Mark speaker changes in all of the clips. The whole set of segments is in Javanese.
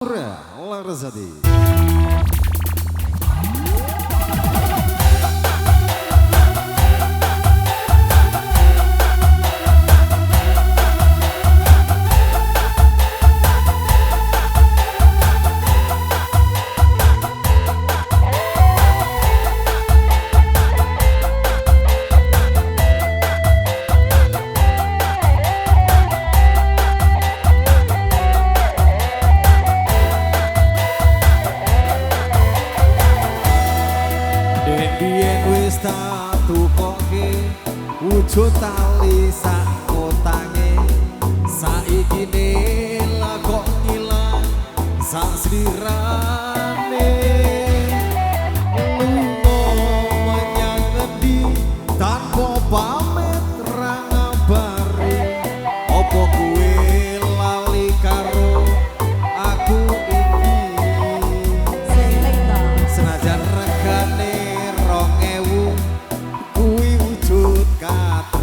Speaker 1: Larzadi. Biyen wis tak tukoke wujud tali sak kotange saiki ne kok ngilang sak slirane lunga menyang ngendi tanpa pamit ra ngabari opo kuwe lali karo aku iki senajan regane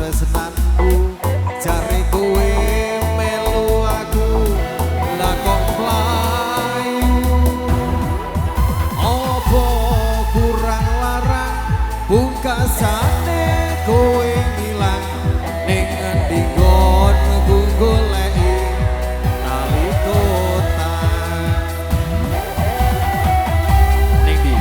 Speaker 1: tresnanku jare kowe melu aku lah kok mlayu opo kurang larang pungkasane kowe ngilang ning endi nggonku goleki tali kotan ning di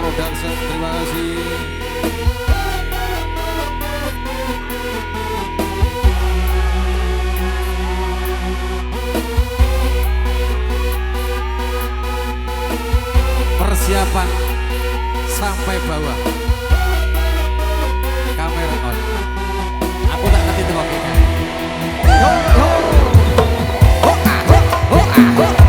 Speaker 1: Production, terima kasih. Persiapan sampai bawah. Kamera on. Aku tak ngerti tuh oke. Ho ho. Ho ah ho. Ho ah ho.